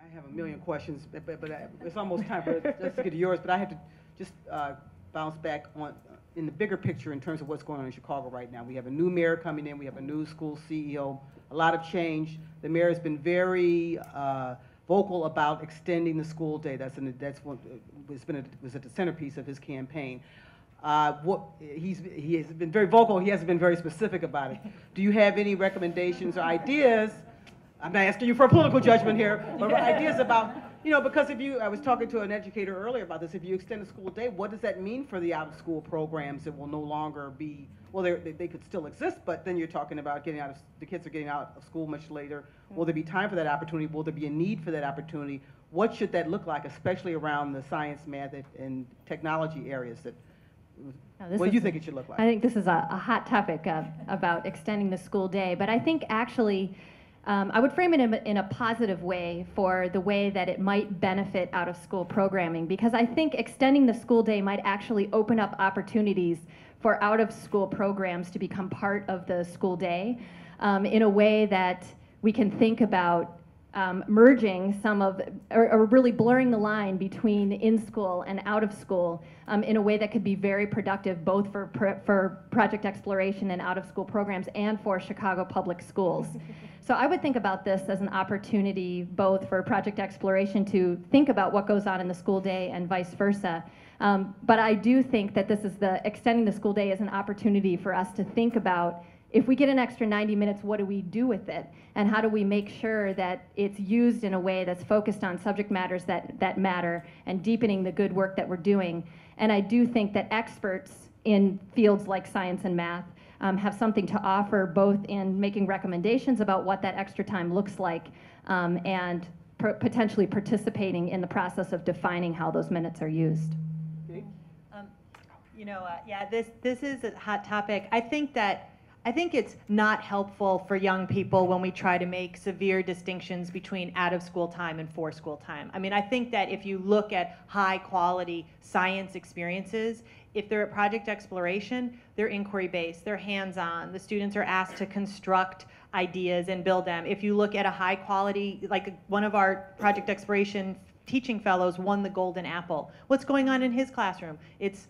I have a million questions, but it's almost time for us to get to yours. But I have to just bounce back on in the bigger picture in terms of what's going on in Chicago right now. We have a new mayor coming in. We have a new school CEO. A lot of change. The mayor has been very vocal about extending the school day. That's what was at the centerpiece of his campaign. He has been very vocal. He hasn't been very specific about it. Do you have any recommendations or ideas? I'm not asking you for a political judgment here, but ideas about, because I was talking to an educator earlier about this, if you extend the school day, what does that mean for the out-of-school programs that will no longer be, well, they could still exist, but then you're talking about the kids are getting out of school much later. Will there be time for that opportunity? Will there be a need for that opportunity? What should that look like, especially around the science, math, and technology areas what do you think it should look like? I think this is a hot topic about extending the school day, but I think actually I would frame it in a positive way for the way that it might benefit out-of-school programming, because I think extending the school day might actually open up opportunities for out-of-school programs to become part of the school day in a way that we can think about merging or really blurring the line between in-school and out-of-school in a way that could be very productive both for project exploration and out-of-school programs and for Chicago public schools. So I would think about this as an opportunity both for project exploration to think about what goes on in the school day and vice versa. But I do think that extending the school day is an opportunity for us to think about, if we get an extra 90 minutes, what do we do with it? And how do we make sure that it's used in a way that's focused on subject matters that matter and deepening the good work that we're doing? And I do think that experts in fields like science and math have something to offer, both in making recommendations about what that extra time looks like and potentially participating in the process of defining how those minutes are used. Yeah, this is a hot topic. I think it's not helpful for young people when we try to make severe distinctions between out-of-school time and for-school time. I mean, I think that if you look at high-quality science experiences, if they're at project exploration, they're inquiry-based, they're hands-on. The students are asked to construct ideas and build them. If you look at a high-quality, like one of our project exploration teaching fellows won the Golden Apple. What's going on in his classroom? It's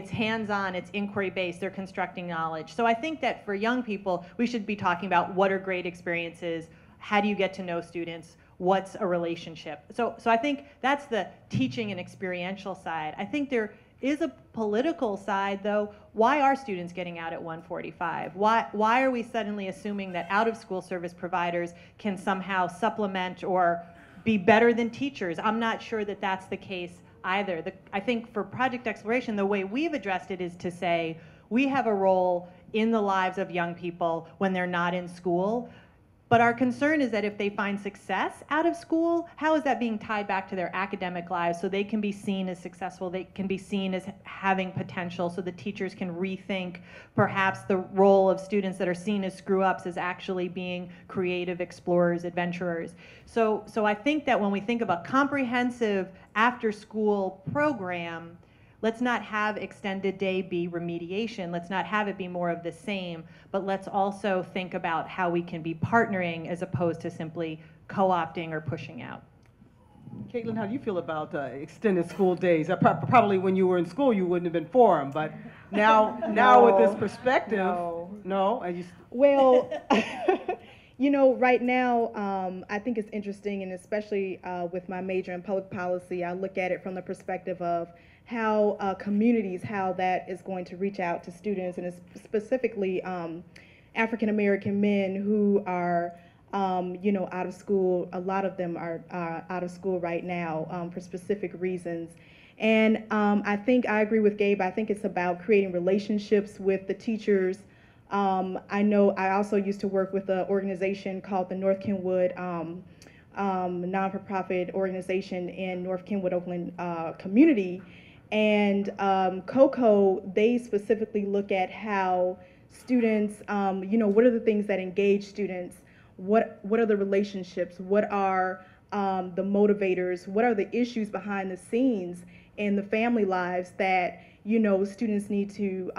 hands-on, it's inquiry-based, they're constructing knowledge. So I think that for young people, we should be talking about what are great experiences, how do you get to know students, what's a relationship. So I think that's the teaching and experiential side. I think there is a political side, though. Why are students getting out at 1:45? Why are we suddenly assuming that out-of-school service providers can somehow supplement or be better than teachers? I'm not sure that that's the case either. I think for project exploration, the way we've addressed it is to say we have a role in the lives of young people when they're not in school, but our concern is that if they find success out of school, how is that being tied back to their academic lives so they can be seen as successful, they can be seen as having potential, so the teachers can rethink perhaps the role of students that are seen as screw-ups as actually being creative explorers, adventurers. So I think that when we think of a comprehensive after-school program, let's not have extended day be remediation. Let's not have it be more of the same, but let's also think about how we can be partnering as opposed to simply co-opting or pushing out. Caitlin, how do you feel about extended school days? Probably when you were in school, you wouldn't have been for them, but now with this perspective, no? Well, right now, I think it's interesting, and especially with my major in public policy, I look at it from the perspective of how communities, how that is going to reach out to students, and specifically African American men who are, out of school. A lot of them are out of school right now for specific reasons. And I think I agree with Gabe. I think it's about creating relationships with the teachers. I know I also used to work with an organization called the North Kenwood non-for-profit organization in North Kenwood, Oakland community. And COCO, they specifically look at how students, what are the things that engage students? What are the relationships? What are the motivators? What are the issues behind the scenes in the family lives that students need to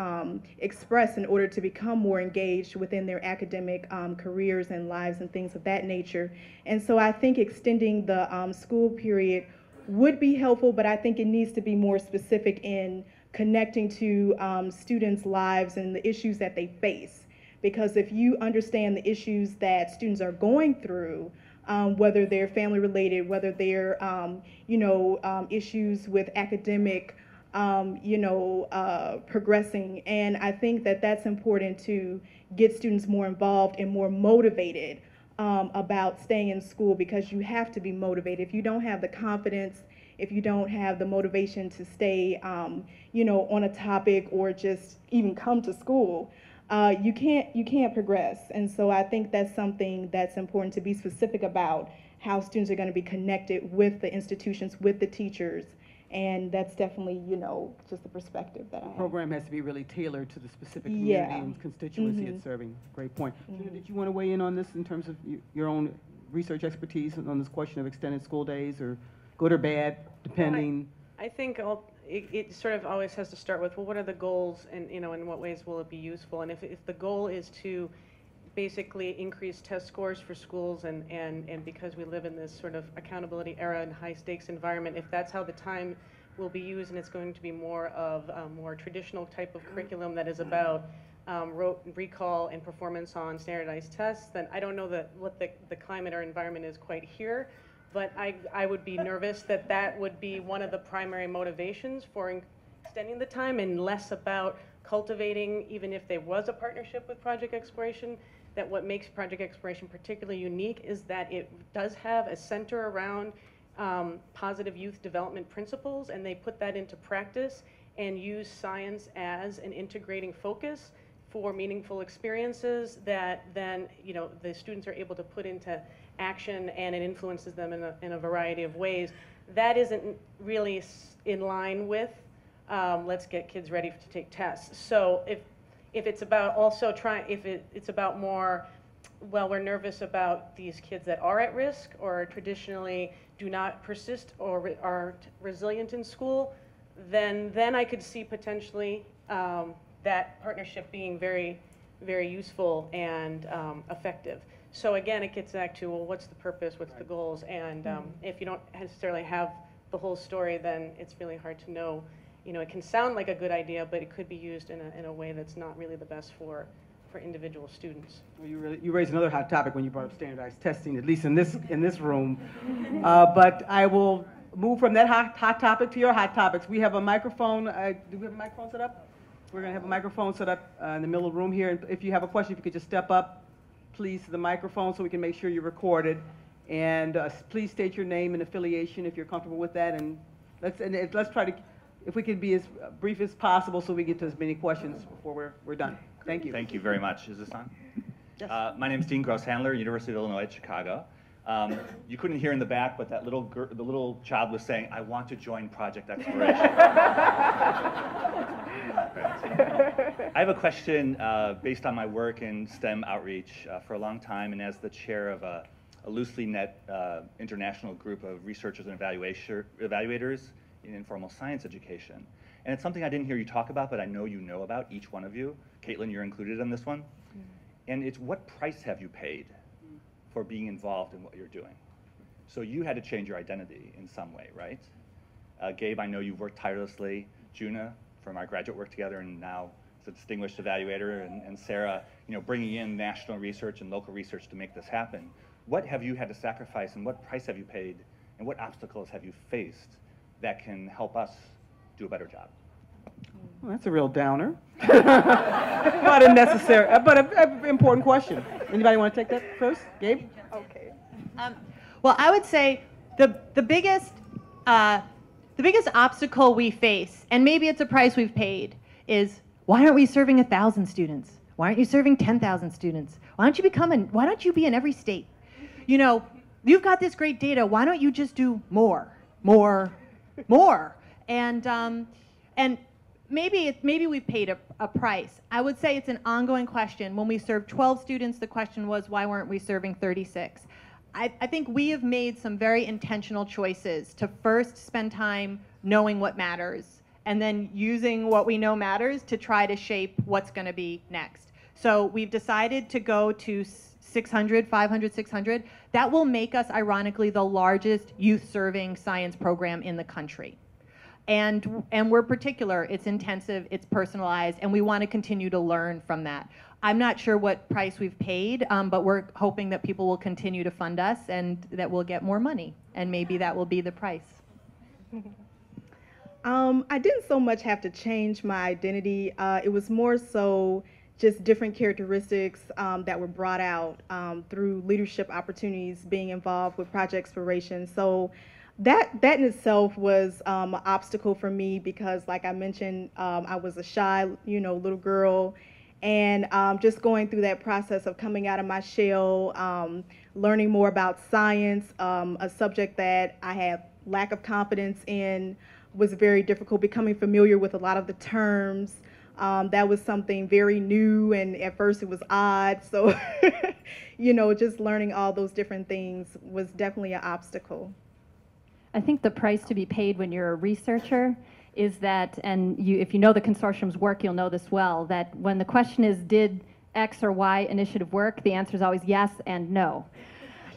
express in order to become more engaged within their academic careers and lives and things of that nature. And so I think extending the school period would be helpful, but I think it needs to be more specific in connecting to students' lives and the issues that they face. Because if you understand the issues that students are going through, whether they're family related, whether they're, issues with academic, progressing. And I think that that's important to get students more involved and more motivated about staying in school, because you have to be motivated. If you don't have the confidence, if you don't have the motivation to stay, on a topic or just even come to school, you can't progress. And so I think that's something that's important to be specific about, how students are going to be connected with the institutions, with the teachers. And that's definitely, just the perspective that I have. The program has to be really tailored to the specific community and constituency it's serving. Great point. Gina, did you want to weigh in on this in terms of your own research expertise on this question of extended school days, or good or bad, depending? I think it sort of always has to start with, well, what are the goals, and in what ways will it be useful? And if the goal is to basically increase test scores for schools, and because we live in this sort of accountability era and high stakes environment, if that's how the time will be used, and it's going to be more of a more traditional type of curriculum that is about rote recall and performance on standardized tests, then I don't know what the climate or environment is quite here. But I would be nervous that would be one of the primary motivations for extending the time, and less about cultivating, even if there was a partnership with Project Exploration, that what makes Project Exploration particularly unique is that it does have a center around positive youth development principles, and they put that into practice and use science as an integrating focus for meaningful experiences that then the students are able to put into action, and it influences them in a variety of ways. That isn't really in line with let's get kids ready to take tests. So if it's about also it's about more, well, we're nervous about these kids that are at risk or traditionally do not persist or are resilient in school, then I could see potentially that partnership being very, very useful and effective. So again, it gets back to, well, what's the purpose, what's the goals, and if you don't necessarily have the whole story, then it's really hard to know. It can sound like a good idea, but it could be used in a way that's not really the best for individual students. Well, you raised another hot topic when you brought up standardized testing, at least in this room. But I will move from that hot topic to your hot topics. We have a microphone. Do we have a microphone set up? We're going to have a microphone set up in the middle of the room here. And if you have a question, if you could just step up, please, to the microphone so we can make sure you're recorded. And please state your name and affiliation if you're comfortable with that. And let's try to, if we can be as brief as possible so we get to as many questions before we're done. Thank you. Thank you very much. Is this on? Yes. My name is Dean Gross-Handler, University of Illinois at Chicago. You couldn't hear in the back, but the little child was saying, "I want to join Project Exploration." I have a question based on my work in STEM outreach for a long time, and as the chair of a loosely knit international group of researchers and evaluators in informal science education. And it's something I didn't hear you talk about, but I know you know about, each one of you. Caitlin, you're included in this one. Mm-hmm. And it's, what price have you paid for being involved in what you're doing? So you had to change your identity in some way, right? Gabe, I know you've worked tirelessly. Juna, from our graduate work together, and now as a distinguished evaluator, and Sarah, bringing in national research and local research to make this happen. What have you had to sacrifice, and what price have you paid, and what obstacles have you faced that can help us do a better job? Well, that's a real downer. Not unnecessary, but an important question. Anybody want to take that first? Gabe? Okay. Well, I would say the biggest obstacle we face, and maybe it's a price we've paid, is why aren't we serving 1,000 students? Why aren't you serving 10,000 students? Why don't you be in every state? You've got this great data. Why don't you just do more? And maybe we've paid a price. I would say it's an ongoing question. When we served 12 students, the question was, why weren't we serving 36? I think we have made some very intentional choices to first spend time knowing what matters and then using what we know matters to try to shape what's going to be next. So we've decided to go to 600, 500, 600. That will make us, ironically, the largest youth-serving science program in the country. And we're particular, it's intensive, it's personalized, and we want to continue to learn from that. I'm not sure what price we've paid, but we're hoping that people will continue to fund us and that we'll get more money, and maybe that will be the price. I didn't so much have to change my identity. It was more so just different characteristics that were brought out through leadership opportunities, being involved with Project Exploration. So that in itself was an obstacle for me because, like I mentioned, I was a shy, little girl, and just going through that process of coming out of my shell, learning more about science, a subject that I had lack of confidence in, was very difficult. Becoming familiar with a lot of the terms, that was something very new, and at first it was odd. So, just learning all those different things was definitely an obstacle. I think the price to be paid when you're a researcher is that, and if you know the consortium's work, you'll know this well, that when the question is, did X or Y initiative work, the answer is always yes and no.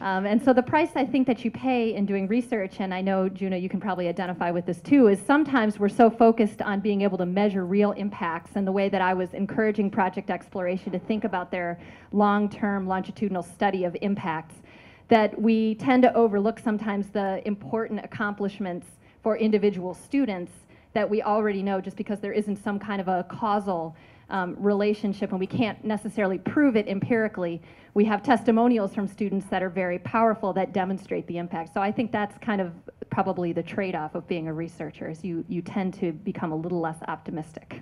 And so the price I think that you pay in doing research, and I know, Juna, you can probably identify with this too, is sometimes we're so focused on being able to measure real impacts, and the way that I was encouraging Project Exploration to think about their long-term longitudinal study of impacts, that we tend to overlook sometimes the important accomplishments for individual students that we already know, just because there isn't some kind of a causal relationship and we can't necessarily prove it empirically. We have testimonials from students that are very powerful that demonstrate the impact. So I think that's kind of probably the trade-off of being a researcher, is you tend to become a little less optimistic.